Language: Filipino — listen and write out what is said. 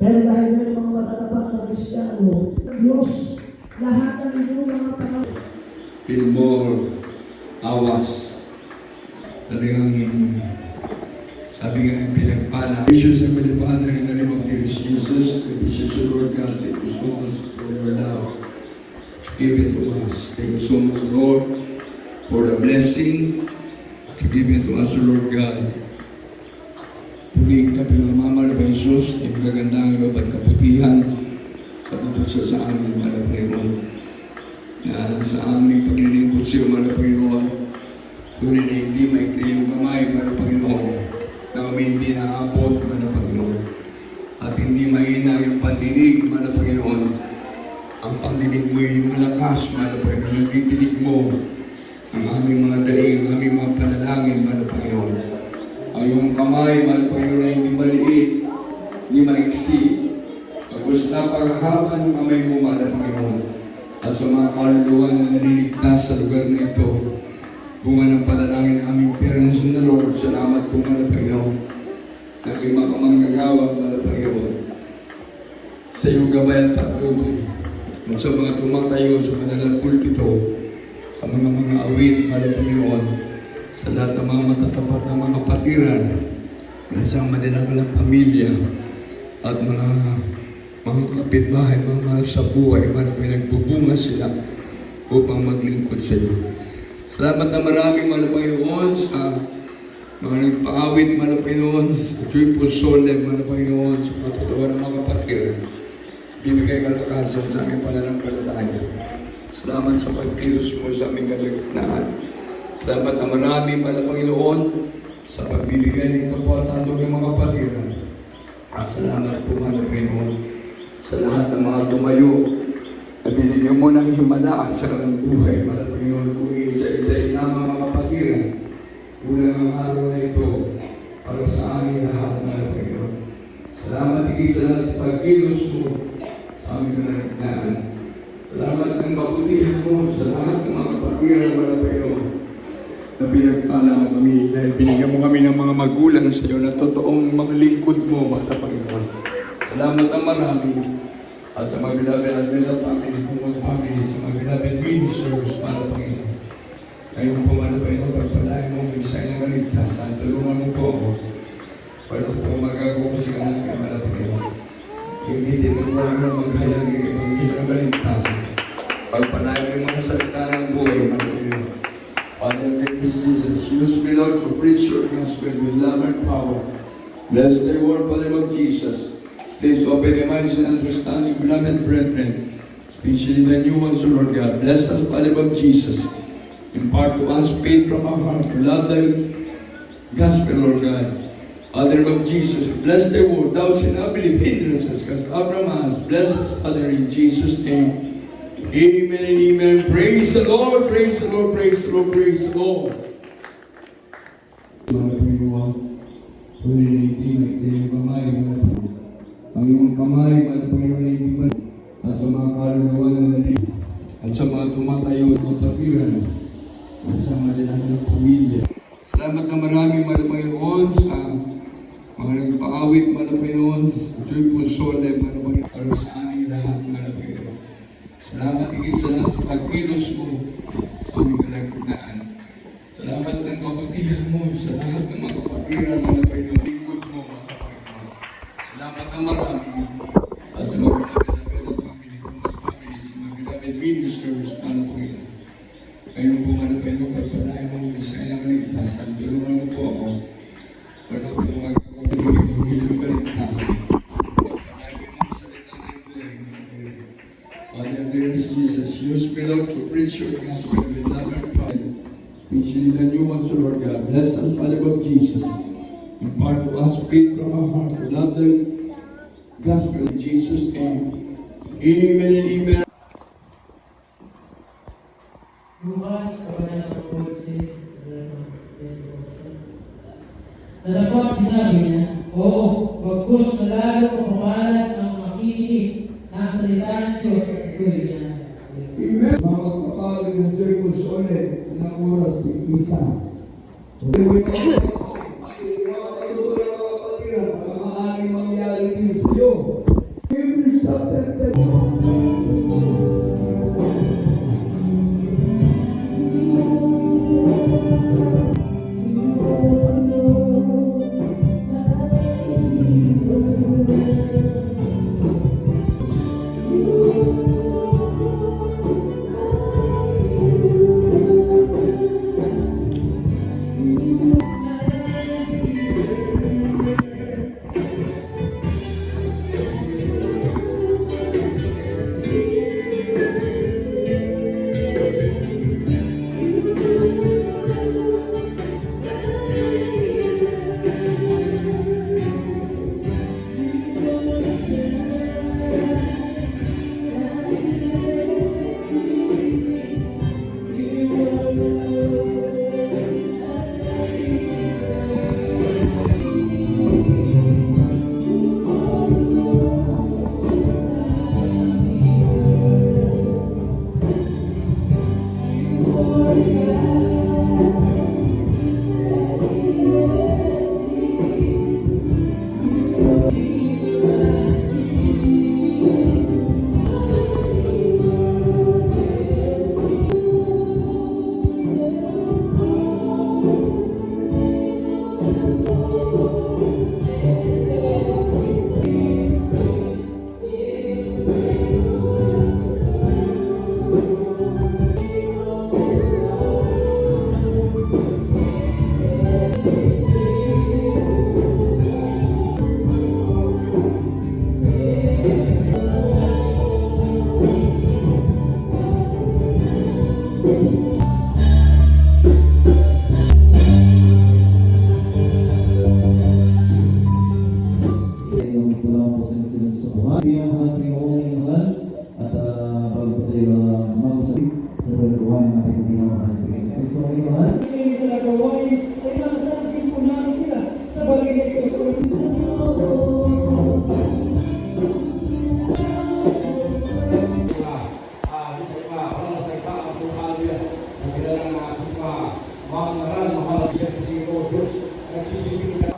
Pero dahil na yung mga matatapat na Kristiyano, Diyos, lahat ng inyong mga panahon. Pilmore, Awas, talagang sabi nga yung pinagpala. Gracious Heavenly Father, in the name of dear Jesus, we beseech you, Lord God, thank you so much for your love to give it to us. Thank you so much, Lord, for the blessing to give it to us, Lord God. Purihin ka pinamama na ba Jesus, yung kagandahan ng babat kaputihan sa pabusa sa aming mga Panginoon. Na sa aming paglilingkod sa iyo, mga Panginoon, tunay na hindi maikli yung kamay, mga Panginoon, na kami hindi naabot, mga Panginoon. At hindi mahina yung pandinig, mga Panginoon. Ang pandinig mo yung malakas, mga Panginoon, nagtitinig mo ang aming mga daing, ang aming mga panalangin, mga Panginoon. Ang iyong kamay, mahal Panginoon, ay hindi maliit, hindi maiksi. Pagkos napakahaba ng kamay mo, mahal Panginoon. At sa mga kaluluwa na naliligtas sa lugar na ito, bunga ng panalangin ng aming parents na Lord, salamat po, mahal Panginoon. Naging makamanggagawa, mahal Panginoon, sa iyong gabay at patnubay. At sa mga tumatayo sa kanilang pulpito, sa mga awit, mahal Panginoon, sa lahat ng mga matatapat na mga patiran na sa manilagalang pamilya at mga kapitbahay, mga mahal sa buhay, mga pinagbubunga sila upang maglingkod sa iyo. Salamat na marami, mahal Panginoon, sa mga nagpaawit, mahal Panginoon, sa Joyful Solemn, mahal Panginoon, sa patutuwa ng mga patiran. Bibigay kalakasan sa aming pananampalataya. Salamat sa pagkilos mo sa aming kalagitnaan. Salamat na marami, mahal Panginoon, sa pagbibigay ng kapatandog ng mga patiran. At salamat po, mahal Panginoon, sa lahat ng mga tumayo na binigyan mo ng himala at saka ng buhay, mahal Panginoon, kung isa-isa ng mga patiran. Unang ang araw na ito para sa aming lahat, mahal Panginoon. Salamat sa lahat sa pagkilos mo sa aming kalagitnaan. Salamat ng kabutihan mo sa lahat ng mga patiran, mahal Panginoon, na pinagpala mo kami dahil binigyan mo kami ng mga magulang sa iyo na totoong mga lingkod mo, mahal Panginoon. Salamat ang marami at sa mga beloved Adventist family, tungkol family, sa mga beloved ministers, mahal Panginoon. Ngayon po, mahal Panginoon, pagpalain mo ang isay ng kaligtasan, tulungan mo po ako para po magagawa sa kanan kay mahal Panginoon. Gamitin mo po na maghayag ng Ebanghelyo ng kaligtasan. Pagpalain mo yung mga salita ng buhay, mahal Panginoon. Father, thank you, Jesus. Use me, Lord, to preach your gospel with love and power. Bless the word, Father of Jesus. Please open the minds and understanding, beloved brethren. especially the new ones, O Lord God. Bless us, Father of Jesus. Impart to us faith from our heart to love thy gospel, Lord God. Father of Jesus, bless thy word. Thou shalt not believe hindrances, because Abraham has. Bless us, Father, in Jesus' name. Amen and amen. Praise the Lord, praise the Lord, praise the Lord, praise the Lord. Mga Panginoon, pulilitin at iyong kamay, ang iyong kamay, mga Panginoon, ay ibig at sa mga kaluluwa na nalito, at sa mga tumatayo at matapiran, at sa mga nilalang pamilya. Salamat na marami, mga Panginoon, sa mga nagpaawit, mga Panginoon, sa Joyful Soul, mga Panginoon, para sa aming lahat, mga Panginoon. Salamat higit sa lahat sa pagkilos mo sa aming kalagitnaan. Salamat ng kabutihan mo sa lahat ng mga kapatiran, mga Panginoon, lingkod mo, mga Panginoon. Salamat ng marami at sa mga pinagkakabit at family ko, mga family, sa mga pinagkakabit ministers, mga Panginoon. Ngayon po, mga Panginoon, pagpalain mo sa ilang kaligtasan, tulungan mo po ako. Wala po magkakabit ng ilang kaligtasan. Pagpalain mo sa salita ng buhay, mga Panginoon. Father, dear Jesus, use me, Lord, to preach your gospel with love and power. Especially the new ones, Lord God. Bless us, Father of Jesus. Impart to us faith from our heart to love the gospel in Jesus' name. Amen and amen. Lukas, Kabanata 14, Natapos sinabi niya, oo, bagkus na lalo kumalat ang makikinig ng salita ng Diyos at ito'y niya. Amen. Mga magpapalagay ng Joyful Soul ng oras ng isa. Maaaring mangyari din sa iyo. Hebrews chapter 10. Mahal na mahal siya kasi Diyos. Nagsisipin ka